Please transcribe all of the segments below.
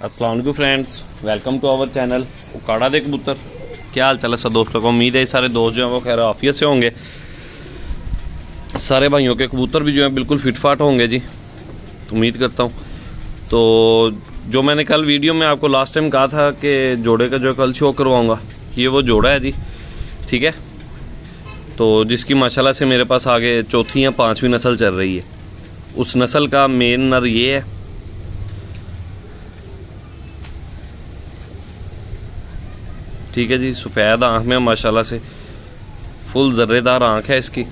अस्सलाम वालेकुम friends, welcome to our channel उकाड़ा दे कबूतर। क्या हाल चाल है सब दोस्तों को। उम्मीद है सारे दोस्त जो हैं वो खैर आफियत से होंगे। सारे भाइयों के कबूतर भी जो हैं बिल्कुल फिटफाट होंगे जी, उम्मीद करता हूँ। तो जो मैंने कल वीडियो में आपको लास्ट टाइम कहा था कि जोड़े का जो कल शो करवाऊँगा, ये वो जोड़ा है जी, ठीक है। तो जिसकी माशाल्लाह से मेरे पास आगे चौथी या पाँचवीं नस्ल चल रही है, उस नस्ल का मेन नर ये है। ठीक है जी, सफ़ेद आँख में माशाल्लाह से फुल ज़र्रेदार आँख है इसकी।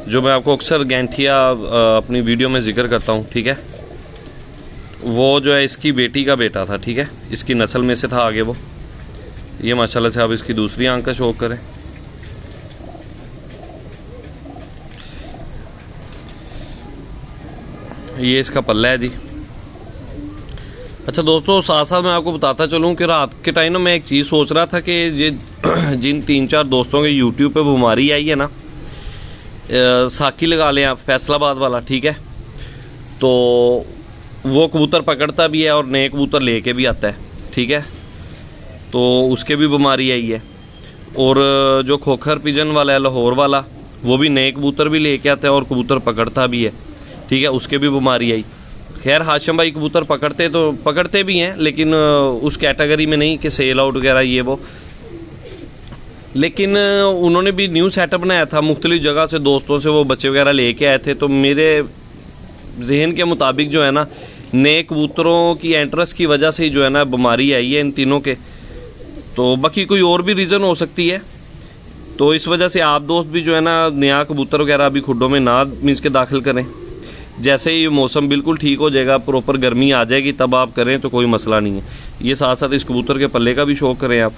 जो मैं आपको अक्सर गैंठिया अपनी वीडियो में ज़िक्र करता हूँ, ठीक है, वो जो है इसकी बेटी का बेटा था, ठीक है, इसकी नस्ल में से था आगे वो। ये माशाल्लाह से आप इसकी दूसरी आँख का शौक करें। ये इसका पल्ला है जी। अच्छा दोस्तों, साथ साथ मैं आपको बताता चलूँ कि रात के टाइम ना मैं एक चीज़ सोच रहा था कि ये जिन 3-4 दोस्तों के यूट्यूब पे बीमारी आई है ना, साकी लगा लें आप, फैसलाबाद वाला, ठीक है, तो वो कबूतर पकड़ता भी है और नए कबूतर लेके भी आता है, ठीक है, तो उसके भी बीमारी आई है। और जो खोखर पिजन वाला है, लाहौर वाला, वो भी नए कबूतर भी लेके आता है और कबूतर पकड़ता भी है, ठीक है, उसके भी बीमारी आई। खैर हाशिम भाई कबूतर पकड़ते भी हैं, लेकिन उस कैटेगरी में नहीं कि सेल आउट वगैरह ये वो। लेकिन उन्होंने भी न्यू सेटअप बनाया था, मुख्तलिफ जगह से दोस्तों से वो बच्चे वगैरह लेके आए थे। तो मेरे जहन के मुताबिक जो है ना, नए कबूतरों की एंट्रेंस की वजह से ही जो है ना बीमारी आई है इन तीनों के। तो बाकी कोई और भी रीज़न हो सकती है। तो इस वजह से आप दोस्त भी जो है ना नया कबूतर वगैरह अभी खुड्डों में ना मीन्स के दाखिल करें। जैसे ही मौसम बिल्कुल ठीक हो जाएगा, प्रॉपर गर्मी आ जाएगी, तब आप करें तो कोई मसला नहीं है। ये साथ साथ इस कबूतर के पल्ले का भी शौक करें आप,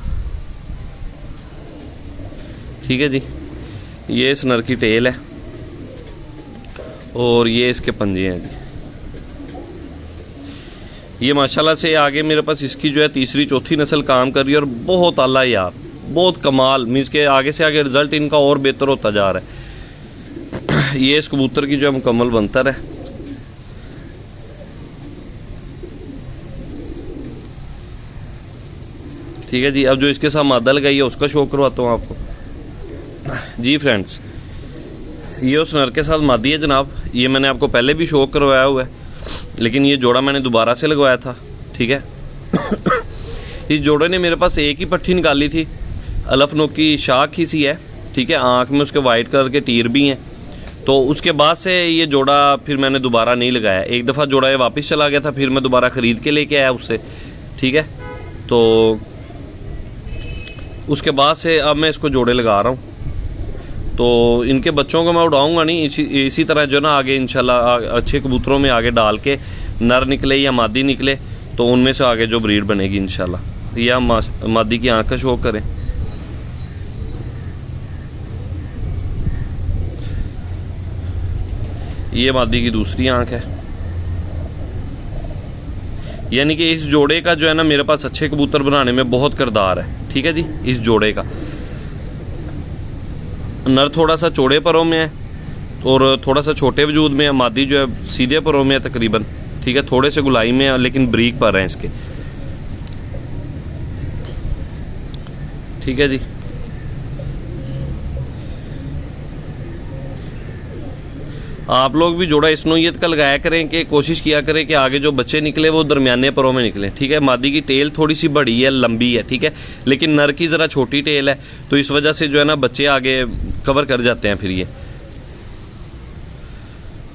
ठीक है जी। ये इस नर की टेल है और ये इसके पंजे हैं जी। ये माशाल्लाह से आगे मेरे पास इसकी जो है तीसरी चौथी नस्ल काम कर रही है और बहुत आला यार, बहुत कमाल, मीन्स के आगे से आगे रिज़ल्ट इनका और बेहतर होता जा रहा है। ये इस कबूतर की जो है मुकम्मल बनतर है। ठीक है जी। अब जो इसके साथ मादा लगाई है उसका शौक करवाता हूँ आपको जी फ्रेंड्स। ये उस नर के साथ मादी है जनाब। ये मैंने आपको पहले भी शौक करवाया हुआ है, लेकिन ये जोड़ा मैंने दोबारा से लगवाया था, ठीक है। इस जोड़े ने मेरे पास एक ही पट्टी निकाली थी, अलफनो की शाख ही सी है, ठीक है, आँख में उसके वाइट कलर के टीर भी हैं। तो उसके बाद से ये जोड़ा फिर मैंने दोबारा नहीं लगाया। एक दफ़ा जोड़ा ये वापस चला गया था, फिर मैं दोबारा ख़रीद के लेके आया उससे, ठीक है। तो उसके बाद से अब मैं इसको जोड़े लगा रहा हूँ। तो इनके बच्चों को मैं उड़ाऊँगा नहीं, इसी तरह जो ना आगे इंशाल्लाह अच्छे कबूतरों में आगे डाल के नर निकले या मादी निकले, तो उनमें से आगे जो ब्रीड बनेगी इंशाल्लाह। या मादी की आँख का शौक करें। ये मादी की दूसरी आँख है। यानी कि इस जोड़े का जो है ना मेरे पास अच्छे कबूतर बनाने में बहुत किरदार है, ठीक है जी। इस जोड़े का नर थोड़ा सा चौड़े परों में है और थोड़ा सा छोटे वजूद में है, मादी जो है सीधे परों में है तकरीबन, ठीक है, थोड़े से गुलाई में है, लेकिन ब्रीक पर हैं इसके, ठीक है जी। आप लोग भी जोड़ा इस नोयत का लगाया करें कि कोशिश किया करें कि आगे जो बच्चे निकले वो दरमियाने परों में निकले, ठीक है। मादी की टेल थोड़ी सी बड़ी है, लंबी है, ठीक है, लेकिन नर की ज़रा छोटी टेल है, तो इस वजह से जो है ना बच्चे आगे कवर कर जाते हैं फिर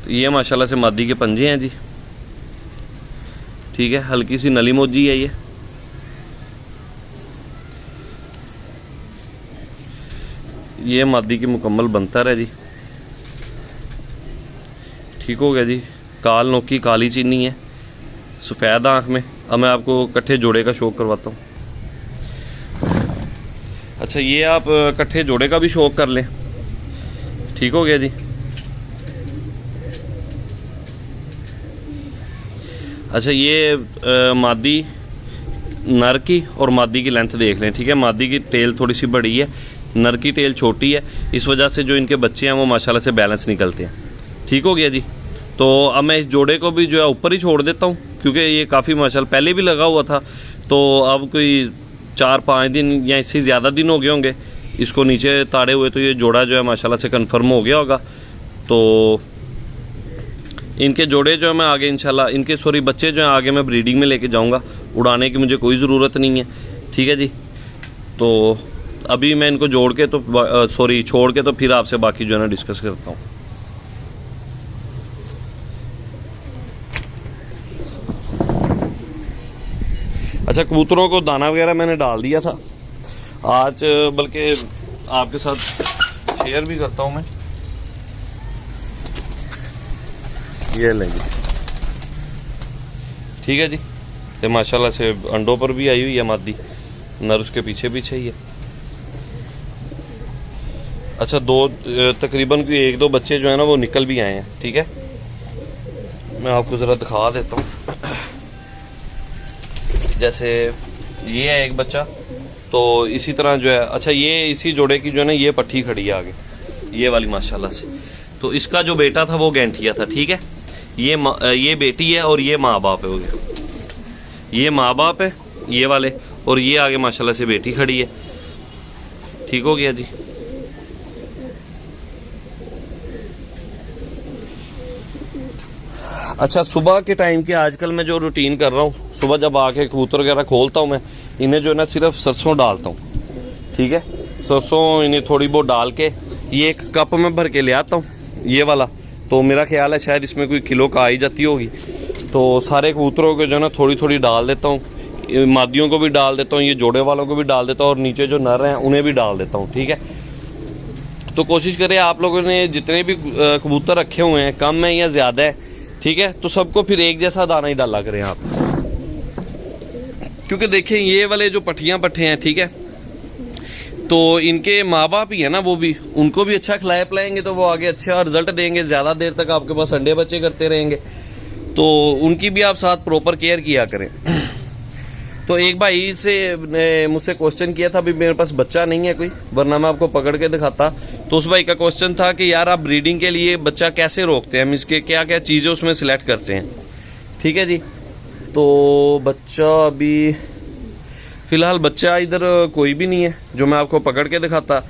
ये माशाल्लाह से मादी के पंजे हैं जी, ठीक है। हल्की सी नली मोजी है ये मादी की मुकम्मल बनतर है जी, ठीक हो गया जी। काल नोकी काली चीनी है, सफ़ेद आँख में। अब मैं आपको कट्ठे जोड़े का शौक करवाता हूँ। अच्छा, ये आप कट्ठे जोड़े का भी शौक कर लें, ठीक हो गया जी। अच्छा, ये मादी नर की और मादी की लेंथ देख लें, ठीक है। मादी की टेल थोड़ी सी बड़ी है, नर की टेल छोटी है, इस वजह से जो इनके बच्चे हैं वो माशाल्लाह से बैलेंस निकलते हैं, ठीक हो गया जी। तो अब मैं इस जोड़े को भी जो है ऊपर ही छोड़ देता हूँ, क्योंकि ये काफ़ी माशाल्लाह पहले भी लगा हुआ था। तो अब कोई 4-5 दिन या इससे ज़्यादा दिन हो गए होंगे इसको नीचे ताड़े हुए, तो ये जोड़ा जो है माशाल्लाह से कंफर्म हो गया होगा। तो इनके जोड़े जो है मैं आगे इंशाल्लाह, इनके बच्चे जो हैं आगे मैं ब्रीडिंग में लेके जाऊंगा, उड़ाने की मुझे कोई ज़रूरत नहीं है, ठीक है जी। तो अभी मैं इनको जोड़ के तो छोड़ के तो फिर आपसे बाकी जो है ना डिस्कस करता हूँ। अच्छा, कबूतरों को दाना वगैरह मैंने डाल दिया था आज, बल्कि आपके साथ शेयर भी करता हूँ मैं। ये लेंगे, ठीक है जी। ये माशाल्लाह से अंडों पर भी आई हुई है मादी, नर उसके पीछे पीछे ही है। अच्छा, तकरीबन कोई 1-2 बच्चे जो है ना वो निकल भी आए हैं, ठीक है। मैं आपको ज़रा दिखा देता हूँ। जैसे ये है एक बच्चा, तो इसी तरह जो है, अच्छा ये इसी जोड़े की जो है ना ये पट्टी खड़ी है आगे, ये वाली माशाल्लाह से। तो इसका जो बेटा था वो गैंठिया था, ठीक है। ये बेटी है और ये माँ बाप है हो गया, ये माँ बाप है ये वाले, और ये आगे माशाल्लाह से बेटी खड़ी है, ठीक हो गया जी। अच्छा, सुबह के टाइम के आजकल मैं जो रूटीन कर रहा हूँ, सुबह जब आके कबूतर वगैरह खोलता हूँ मैं इन्हें जो है ना सिर्फ सरसों डालता हूँ, ठीक है। सरसों इन्हें थोड़ी बहुत डाल के ये एक कप में भर के ले आता हूँ, ये वाला। तो मेरा ख्याल है शायद इसमें कोई किलो का आई जाती होगी। तो सारे कबूतरों को जो है ना थोड़ी थोड़ी डाल देता हूँ, मादियों को भी डाल देता हूँ, ये जोड़े वालों को भी डाल देता हूँ, और नीचे जो नर हैं उन्हें भी डाल देता हूँ, ठीक है। तो कोशिश करें आप लोगों ने जितने भी कबूतर रखे हुए हैं, कम है या ज़्यादा है, ठीक है, तो सबको फिर एक जैसा दाना ही डाला करें आप। क्योंकि देखें ये वाले जो पट्टियाँ पट्टे हैं, ठीक है, तो इनके माँ बाप ही है ना, वो भी उनको भी अच्छा खिलाए पिलाएंगे तो वो आगे अच्छा रिजल्ट देंगे, ज़्यादा देर तक आपके पास अंडे बच्चे करते रहेंगे। तो उनकी भी आप साथ प्रॉपर केयर किया करें। तो एक भाई से मुझसे क्वेश्चन किया था, अभी मेरे पास बच्चा नहीं है कोई, वरना मैं आपको पकड़ के दिखाता। तो उस भाई का क्वेश्चन था कि यार आप ब्रीडिंग के लिए बच्चा कैसे रोकते हैं, हम इसके क्या क्या चीज़ें उसमें सिलेक्ट करते हैं, ठीक है जी। तो बच्चा अभी फ़िलहाल बच्चा इधर कोई भी नहीं है जो मैं आपको पकड़ के दिखाता।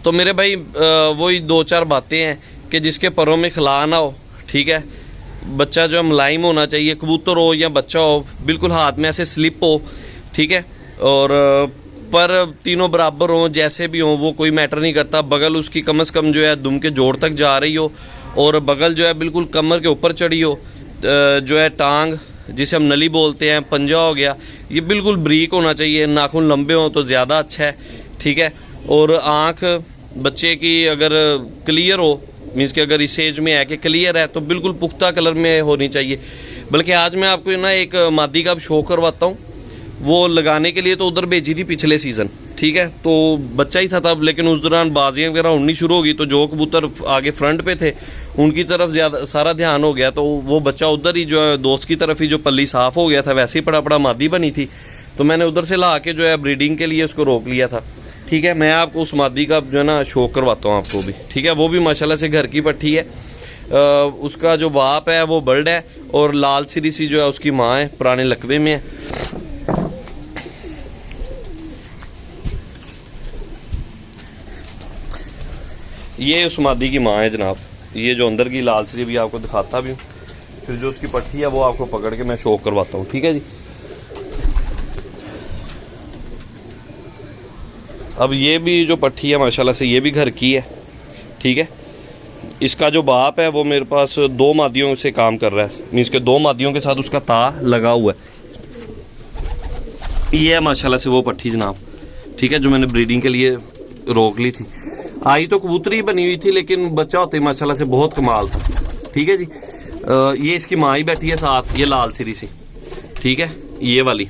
तो मेरे भाई वही 2-4 बातें हैं कि जिसके परों में खिला ना हो, ठीक है, बच्चा जो है मुलायम होना चाहिए, कबूतर हो या बच्चा हो, बिल्कुल हाथ में ऐसे स्लिप हो, ठीक है, और पर तीनों बराबर हों, जैसे भी हों वो कोई मैटर नहीं करता। बगल उसकी कम से कम जो है दुम के जोड़ तक जा रही हो, और बगल जो है बिल्कुल कमर के ऊपर चढ़ी हो, जो है टांग जिसे हम नली बोलते हैं, पंजा हो गया, ये बिल्कुल ब्रीक होना चाहिए, नाखून लंबे हों तो ज़्यादा अच्छा है, ठीक है। और आँख बच्चे की अगर क्लियर हो, मीन्स कि अगर इस एज में है कि क्लियर है, तो बिल्कुल पुख्ता कलर में होनी चाहिए। बल्कि आज मैं आपको ना एक मादी का शो करवाता हूँ, वो लगाने के लिए तो उधर भेजी थी पिछले सीज़न, ठीक है, तो बच्चा ही था तब, लेकिन उस दौरान बाजियाँ वगैरह उड़नी शुरू हो गई, तो जो कबूतर आगे फ्रंट पे थे उनकी तरफ ज़्यादा सारा ध्यान हो गया, तो वो बच्चा उधर ही जो है दोस्त की तरफ ही जो पल्ली साफ़ हो गया था, वैसे ही पड़ा मादी बनी थी, तो मैंने उधर से ला के जो है ब्रीडिंग के लिए उसको रोक लिया था, ठीक है। मैं आपको उस मादी का जो है ना शो करवाता हूँ आपको भी, ठीक है। वो भी माशाल्लाह से घर की पट्टी है, उसका जो बाप है वो बर्ड है, और लाल सिरी सी जो है उसकी माँ है, पुराने लकवे में है। ये उस मादी की माँ है जनाब, ये जो अंदर की लाल सिरी भी आपको दिखाता भी हूँ, फिर जो उसकी पट्टी है वो आपको पकड़ के मैं शो करवाता हूँ, ठीक है जी। अब ये भी जो पट्टी है माशाल्लाह से ये भी घर की है, ठीक है। इसका जो बाप है वो मेरे पास 2 मादियों से काम कर रहा है, मीन्स के 2 मादियों के साथ उसका ता लगा हुआ है। ये है माशाल्लाह से वो पट्टी जनाब, ठीक है, जो मैंने ब्रीडिंग के लिए रोक ली थी। आई तो कबूतरी बनी हुई थी, लेकिन बच्चा होते माशाल्लाह से बहुत कमाल था, ठीक है जी। ये इसकी माँ ही बैठी है साथ, ये लाल सिरी सी, ठीक है, ये वाली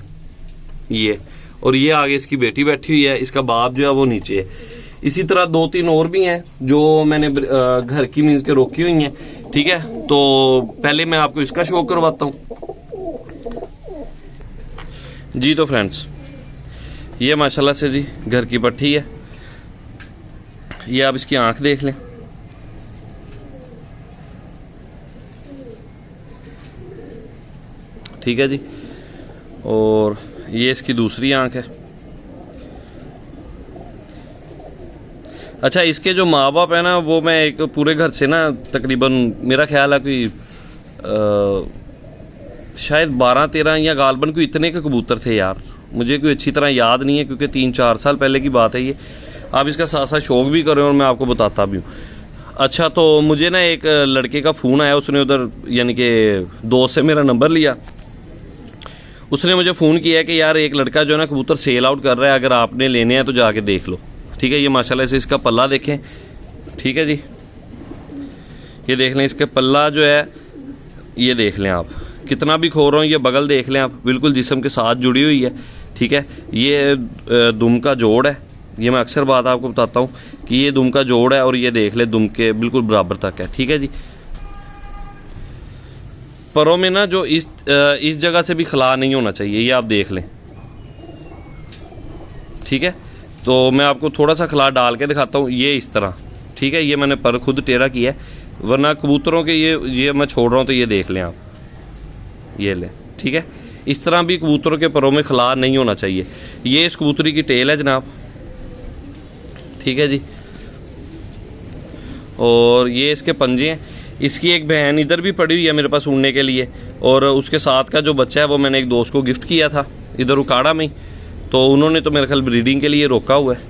ये, और ये आगे इसकी बेटी बैठी हुई है, इसका बाप जो है वो नीचे है। इसी तरह 2-3 और भी हैं जो मैंने घर की मीन्स के रोकी हुई हैं, ठीक है। तो पहले मैं आपको इसका शो करवाता हूँ जी। तो फ्रेंड्स ये माशाल्लाह से जी घर की पट्टी है, ये आप इसकी आंख देख लें, ठीक है जी। और ये इसकी दूसरी आंख है। अच्छा, इसके जो माँ बाप है ना, वो मैं एक पूरे घर से ना तकरीबन मेरा ख्याल है कि शायद 12-13 या गालबन कोई इतने के कबूतर थे यार, मुझे कोई अच्छी तरह याद नहीं है क्योंकि 3-4 साल पहले की बात है ये। आप इसका साथ साथ शौक भी करें और मैं आपको बताता भी हूँ। अच्छा, तो मुझे ना एक लड़के का फ़ोन आया, उसने उधर यानी कि दोस्त से मेरा नंबर लिया। उसने मुझे फ़ोन किया कि यार एक लड़का जो है ना कबूतर सेल आउट कर रहा है, अगर आपने लेने हैं तो जाके देख लो। ठीक है, ये माशाल्लाह से इसका पल्ला देखें। ठीक है जी, ये देख लें इसके पल्ला जो है, ये देख लें आप, कितना भी खो रहा हूँ, ये बगल देख लें आप, बिल्कुल जिस्म के साथ जुड़ी हुई है। ठीक है, ये दुम का जोड़ है। ये मैं अक्सर बात आपको बताता हूँ कि ये दुम का जोड़ है और ये देख ले दुम के बिल्कुल बराबर तक है। ठीक है जी, परों में ना जो इस जगह से भी खला नहीं होना चाहिए, ये आप देख लें। ठीक है, तो मैं आपको थोड़ा सा खला डाल के दिखाता हूँ, ये इस तरह। ठीक है, ये मैंने पर खुद टेढ़ा किया है, वरना कबूतरों के ये मैं छोड़ रहा हूँ तो ये देख लें आप, ये लें। ठीक है, इस तरह भी कबूतरों के परों में खला नहीं होना चाहिए। ये इस कबूतरी की टेल है जनाब। ठीक है जी, और ये इसके पंजे हैं। इसकी एक बहन इधर भी पड़ी हुई है मेरे पास उड़ने के लिए, और उसके साथ का जो बच्चा है वो मैंने एक दोस्त को गिफ्ट किया था इधर उकाड़ा में ही, तो उन्होंने तो मेरे ख्याल ब्रीडिंग के लिए रोका हुआ है।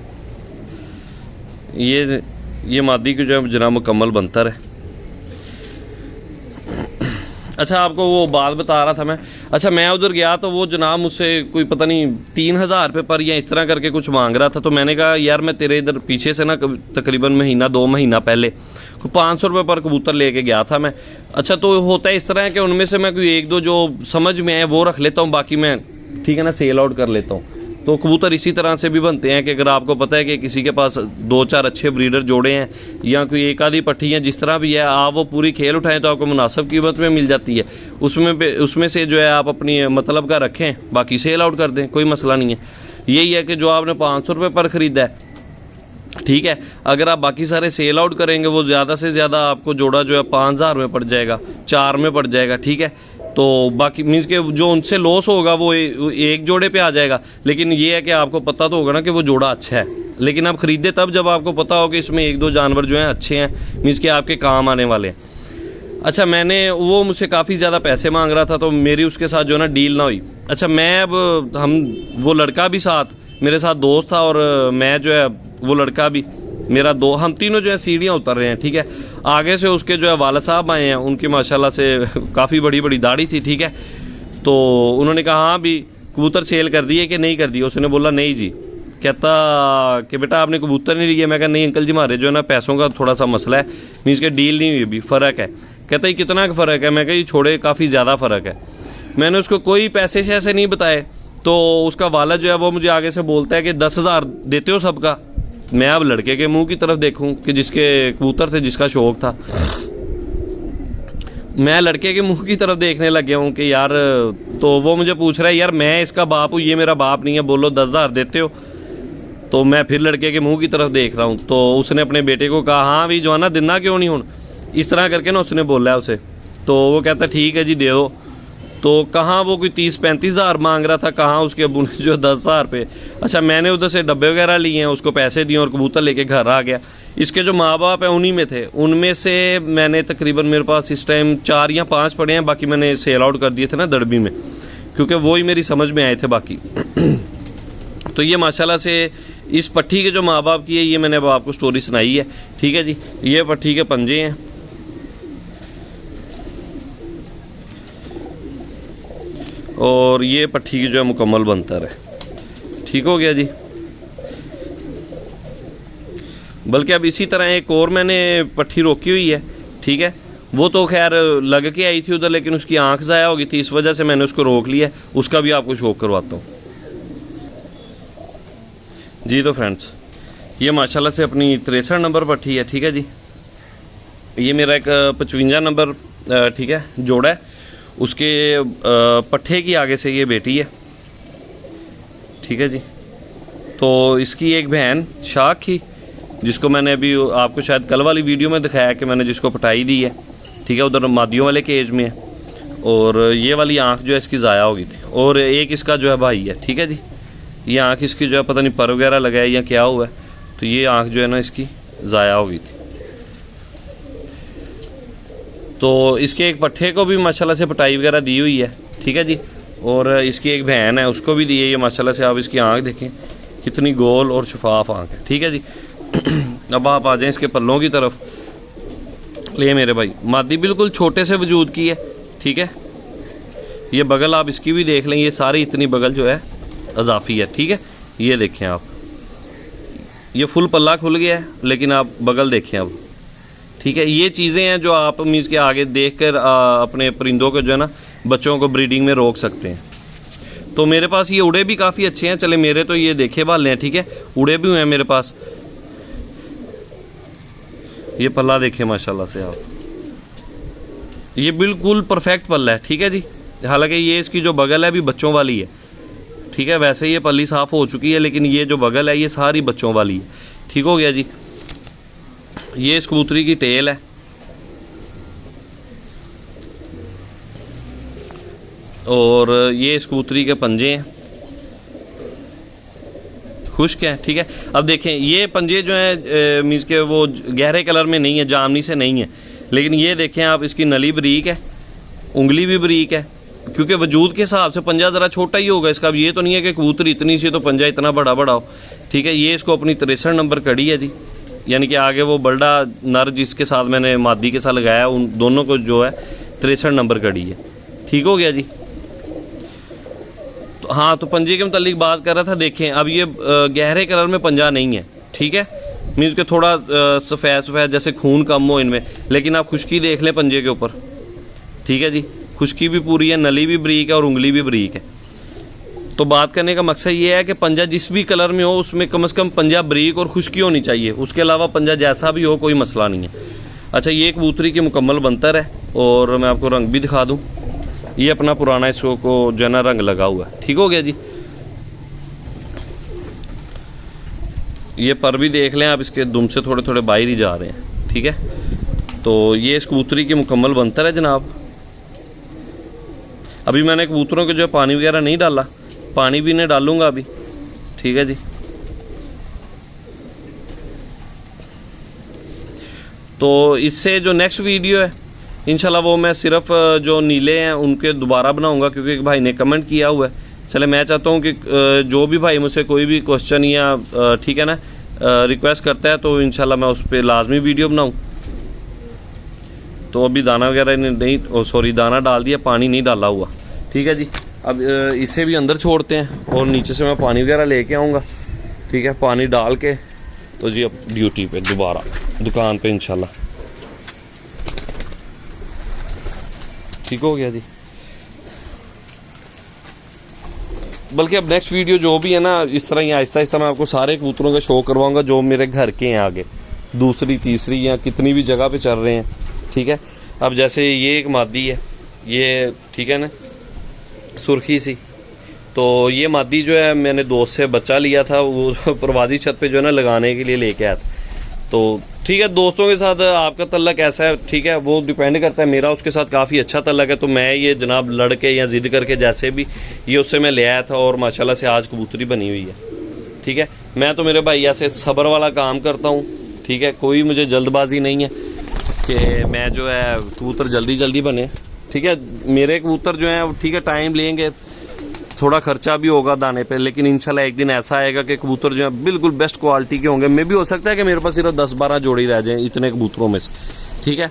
ये मादी की जो है जनाब मुकम्मल बनतर है। अच्छा, आपको वो बात बता रहा था मैं। अच्छा, मैं उधर गया तो वो जनाब मुझसे कोई पता नहीं 3,000 रुपये पर या इस तरह करके कुछ मांग रहा था। तो मैंने कहा यार मैं तेरे इधर पीछे से ना तकरीबन महीना 2 महीना पहले कोई 500 रुपये पर कबूतर लेके गया था मैं। अच्छा, तो होता है इस तरह है कि उनमें से मैं कोई 1-2 जो समझ में आए वो रख लेता हूँ, बाकी मैं ठीक है ना सेल आउट कर लेता हूँ। तो कबूतर इसी तरह से भी बनते हैं कि अगर आपको पता है कि किसी के पास 2-4 अच्छे ब्रीडर जोड़े हैं या कोई एक आधी पट्टी है, जिस तरह भी है, आप वो पूरी खेल उठाएं तो आपको मुनासिब कीमत में मिल जाती है। उसमें से जो है आप अपनी मतलब का रखें, बाकी सेल आउट कर दें, कोई मसला नहीं है। यही है कि जो आपने 500 रुपये पर ख़रीदा है, ठीक है, अगर आप बाकी सारे सेल आउट करेंगे वो ज़्यादा से ज़्यादा आपको जोड़ा जो है 5,000 में पड़ जाएगा, 4 में पड़ जाएगा। ठीक है, तो बाकी मीन्स के जो उनसे लॉस होगा वो एक जोड़े पे आ जाएगा। लेकिन ये है कि आपको पता तो होगा ना कि वो जोड़ा अच्छा है, लेकिन आप ख़रीदे तब जब आपको पता हो कि इसमें 1-2 जानवर जो हैं अच्छे हैं, मीन्स के आपके काम आने वाले हैं। अच्छा, वो मुझसे काफ़ी ज़्यादा पैसे मांग रहा था, तो मेरी उसके साथ जो है ना डील ना हुई। अच्छा, मैं अब वो लड़का भी साथ मेरे साथ दोस्त था, और मैं जो है वो लड़का भी मेरा हम तीनों जो है सीढ़ियाँ उतर रहे हैं। ठीक है, आगे से उसके जो है वालिद साहब आए हैं, उनकी माशाल्लाह से काफ़ी बड़ी बड़ी दाढ़ी थी। ठीक है, तो उन्होंने कहा हाँ भी कबूतर सेल कर दिए कि नहीं कर दिए। उसने बोला नहीं जी। कहता कि बेटा आपने कबूतर नहीं लिए। मैं कहा नहीं अंकल जी, हमारे जो है ना पैसों का थोड़ा सा मसला है, मीन्स के डील नहीं हुई, अभी फ़र्क है। कहता ये कितना का फ़र्क है? मैं कहा ये छोड़े, काफ़ी ज़्यादा फ़र्क है। मैंने उसको कोई पैसे ऐसे नहीं बताए, तो उसका वाला जो है वो मुझे आगे से बोलता है कि 10,000 देते हो सबका। मैं अब लड़के के मुंह की तरफ देखूं कि जिसके कबूतर थे, जिसका शौक़ था, मैं लड़के के मुंह की तरफ देखने लग गया हूँ कि यार, तो वो मुझे पूछ रहा है यार मैं इसका बाप हूँ, ये मेरा बाप नहीं है, बोलो 10,000 देते हो। तो मैं फिर लड़के के मुंह की तरफ देख रहा हूँ, तो उसने अपने बेटे को कहा हाँ भी जो है ना दिना क्यों नहीं हूँ, इस तरह करके ना उसने बोला है उसे। तो वो कहता ठीक है जी दे दो। तो कहाँ वो कोई 30-35 हज़ार मांग रहा था, कहाँ उसके अबू ने जो 10,000 पे। अच्छा, मैंने उधर से डब्बे वगैरह लिए हैं, उसको पैसे दिए और कबूतर लेके घर आ गया। इसके जो माँ बाप हैं उन्हीं में थे, उनमें से मैंने तकरीबन मेरे पास इस टाइम 4 या 5 पड़े हैं, बाकी मैंने सेल आउट कर दिए थे ना दड़बी में, क्योंकि वो ही मेरी समझ में आए थे बाकी। तो ये माशाल्लाह से इस पट्टी के जो माँ बाप की है, ये मैंने अब आपको स्टोरी सुनाई है। ठीक है जी, ये पट्टी के पंजे हैं। और ये पट्टी की जो है मुकम्मल बनतर है। ठीक हो गया जी। बल्कि अब इसी तरह एक और मैंने पट्टी रोकी हुई है। ठीक है, वो तो खैर लग के आई थी उधर, लेकिन उसकी आंख ज़ाया हो गई थी, इस वजह से मैंने उसको रोक लिया। उसका भी आपको शौक करवाता हूँ जी। तो फ्रेंड्स, ये माशाल्लाह से अपनी 63 नंबर पट्टी है। ठीक है जी, ये मेरा एक 55 नंबर ठीक है जोड़ा है, उसके पट्ठे की आगे से ये बेटी है। ठीक है जी, तो इसकी एक बहन शाख की, जिसको मैंने अभी आपको शायद कल वाली वीडियो में दिखाया कि मैंने जिसको पटाई दी है। ठीक है, उधर मादियों वाले केज में है। और ये वाली आँख जो है इसकी ज़ाया हो गई थी। और एक इसका जो है भाई है, ठीक है जी, ये आँख इसकी जो है पता नहीं पर वगैरह लगा है या क्या हुआ है, तो ये आँख जो है ना इसकी ज़ाया हो गई थी। तो इसके एक पट्ठे को भी माशाल्लाह से पटाई वगैरह दी हुई है, ठीक है जी। और इसकी एक बहन है उसको भी दी है ये माशाल्लाह से। आप इसकी आँख देखें कितनी गोल और शफाफ आँख है, ठीक है जी। अब आप आ जाएं इसके पल्लों की तरफ। ले मेरे भाई, मादी बिल्कुल छोटे से वजूद की है, ठीक है। ये बगल आप इसकी भी देख लें, ये सारी इतनी बगल जो है अजाफी है, ठीक है। ये देखें आप, ये फुल पल्ला खुल गया है, लेकिन आप बगल देखें अब, ठीक है। ये चीज़ें हैं जो आप मीज़ के आगे देखकर अपने परिंदों को जो है ना बच्चों को ब्रीडिंग में रोक सकते हैं। तो मेरे पास ये उड़े भी काफ़ी अच्छे हैं। चले मेरे तो ये देखे वाले हैं, ठीक है, उड़े भी हुए हैं मेरे पास। ये पल्ला देखें माशाल्लाह से आप, ये बिल्कुल परफेक्ट पल्ला है, ठीक है जी। हालांकि ये इसकी जो बगल है अभी बच्चों वाली है, ठीक है। वैसे ये पल्ली साफ़ हो चुकी है, लेकिन ये जो बगल है ये सारी बच्चों वाली है, ठीक हो गया जी। ये इस कबूतरी की टेल है, और ये इस कबूतरी के पंजे हैं, खुश्क है, ठीक है। अब देखें ये पंजे जो हैं मीन्स के वो गहरे कलर में नहीं है, जामनी से नहीं है, लेकिन ये देखें आप इसकी नली बरीक है, उंगली भी बरीक है, क्योंकि वजूद के हिसाब से पंजा ज़रा छोटा ही होगा इसका। अब ये तो नहीं है कि कबूतरी इतनी सी तो पंजा इतना बड़ा बड़ा हो, ठीक है। ये इसको अपनी 63 नंबर कड़ी है जी, यानी कि आगे वो बल्डा नर जिसके साथ मैंने मादी के साथ लगाया उन दोनों को जो है 63 नंबर कड़ी है, ठीक हो गया जी। तो हाँ, तो पंजे के मुतालिक बात कर रहा था। देखें अब ये गहरे कलर में पंजा नहीं है, ठीक है, मीन्स के थोड़ा सफ़ेद सफ़ेद जैसे खून कम हो इनमें, लेकिन आप खुश्की देख लें पंजे के ऊपर, ठीक है जी। खुश्की भी पूरी है, नली भी बरीक है और उंगली भी बरीक है। तो बात करने का मकसद ये है कि पंजा जिस भी कलर में हो उसमें कम से कम पंजा बरीक और खुश्की होनी चाहिए, उसके अलावा पंजा जैसा भी हो कोई मसला नहीं है। अच्छा, ये कबूतरी की मुकम्मल बनतर है, और मैं आपको रंग भी दिखा दूँ। ये अपना पुराना इसको को जो है ना रंग लगा हुआ है, ठीक हो गया जी। ये पर भी देख लें आप, इसके दुम से थोड़े थोड़े बाहर ही जा रहे हैं, ठीक है। तो ये इस कबूतरी की मुकम्मल बनतर है जनाब। अभी मैंने कबूतरों के जो है पानी वगैरह नहीं डाला, पानी भी नहीं डालूंगा अभी, ठीक है जी। तो इससे जो नेक्स्ट वीडियो है इंशाल्लाह वो मैं सिर्फ जो नीले हैं उनके दोबारा बनाऊंगा, क्योंकि एक भाई ने कमेंट किया हुआ है। चले मैं चाहता हूँ कि जो भी भाई मुझसे कोई भी क्वेश्चन या ठीक है ना रिक्वेस्ट करता है तो इंशाल्लाह मैं उस पर लाजमी वीडियो बनाऊँ। तो अभी दाना वगैरह नहीं, सॉरी दाना डाल दिया, पानी नहीं डाला हुआ, ठीक है जी। अब इसे भी अंदर छोड़ते हैं और नीचे से मैं पानी वगैरह लेके आऊँगा, ठीक है। पानी डाल के तो जी अब ड्यूटी पे दोबारा दुकान पे इंशाल्लाह, ठीक हो गया जी। बल्कि अब नेक्स्ट वीडियो जो भी है ना इस तरह ही आहिस्ता आहिस्ता मैं आपको सारे कबूतरों का शो करवाऊंगा जो मेरे घर के हैं, आगे दूसरी तीसरी या कितनी भी जगह पे चल रहे हैं, ठीक है। अब जैसे ये एक मादी है, ये ठीक है ना सुर्खी सी, तो ये मादी जो है मैंने दोस्त से बच्चा लिया था, वो परवाजी छत पे जो है ना लगाने के लिए लेके आया था। तो ठीक है, दोस्तों के साथ आपका तल्लक कैसा है, ठीक है, वो डिपेंड करता है। मेरा उसके साथ काफ़ी अच्छा तल्लक है, तो मैं ये जनाब लड़के या ज़िद करके जैसे भी ये उससे मैं ले आया था और माशाल्लाह से आज कबूतरी बनी हुई है, ठीक है। मैं तो मेरे भाई ऐसे सब्र वाला काम करता हूँ, ठीक है, कोई मुझे जल्दबाजी नहीं है कि मैं जो है कबूतर जल्दी जल्दी बने, ठीक है। मेरे कबूतर जो हैं ठीक है टाइम लेंगे, थोड़ा खर्चा भी होगा दाने पे, लेकिन इंशाल्लाह एक दिन ऐसा आएगा कि कबूतर जो है बिल्कुल बेस्ट क्वालिटी के होंगे। मैं भी हो सकता है कि मेरे पास सिर्फ 10-12 जोड़ी रह जाएं इतने कबूतरों में से, ठीक है।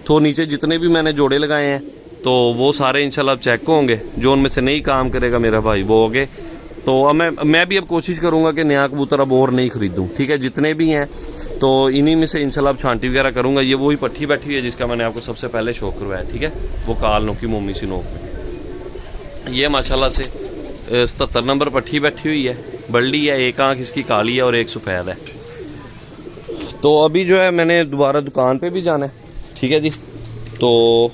तो नीचे जितने भी मैंने जोड़े लगाए हैं तो वो सारे इंशाल्लाह चेक होंगे, जो उनमें से नहीं काम करेगा मेरा भाई वो हो गए। तो अब मैं भी अब कोशिश करूँगा कि नया कबूतर अब और नहीं ख़रीदूँ, ठीक है। जितने भी हैं तो इन्हीं में से इंशाल्लाह अब छांटी वगैरह करूँगा। ये वही पट्टी बैठी हुई है जिसका मैंने आपको सबसे पहले शो करवाया, ठीक है, वो काल नोक की मोमी सी नोक। ये माशाल्लाह से 77 नंबर पट्टी बैठी हुई है, बल्डी है, एक आँख इसकी काली है और एक सफ़ेद है। तो अभी जो है मैंने दोबारा दुकान पे भी जाना है, ठीक है जी। तो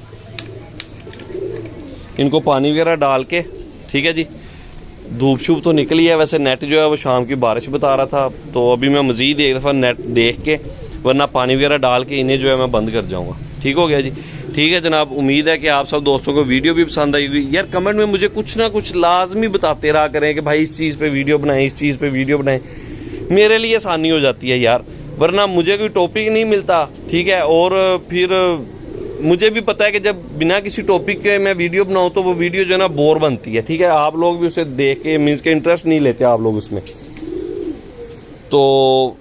इनको पानी वगैरह डाल के, ठीक है जी, धूप शूप तो निकली है। वैसे नेट जो है वो शाम की बारिश बता रहा था, तो अभी मैं मज़ीद एक दफ़ा नेट देख के वरना पानी वगैरह डाल के इन्हें जो है मैं बंद कर जाऊँगा। ठीक हो गया जी। ठीक है जनाब, उम्मीद है कि आप सब दोस्तों को वीडियो भी पसंद आई होगी। यार कमेंट में मुझे कुछ ना कुछ लाजमी बताते रहा करें कि भाई इस चीज़ पे वीडियो बनाएं, इस चीज़ पे वीडियो बनाएं, मेरे लिए आसानी हो जाती है यार, वरना मुझे कोई टॉपिक नहीं मिलता, ठीक है। और फिर मुझे भी पता है कि जब बिना किसी टॉपिक के मैं वीडियो बनाऊं तो वो वीडियो जो है ना बोर बनती है, ठीक है। आप लोग भी उसे देख के मीन्स के इंटरेस्ट नहीं लेते आप लोग उसमें, तो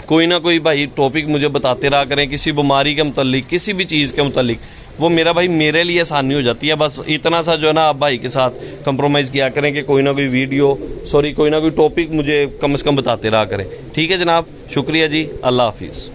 कोई ना कोई भाई टॉपिक मुझे बताते रहा करें किसी बीमारी के मुतल्लिक, किसी भी चीज़ के मुतल्लिक, वो मेरा भाई मेरे लिए आसानी हो जाती है। बस इतना सा जो है ना आप भाई के साथ कंप्रोमाइज़ किया करें कि कोई ना कोई कोई ना कोई टॉपिक मुझे कम से कम बताते रहा करें। ठीक है जनाब, शुक्रिया जी, अल्लाह हाफिज़।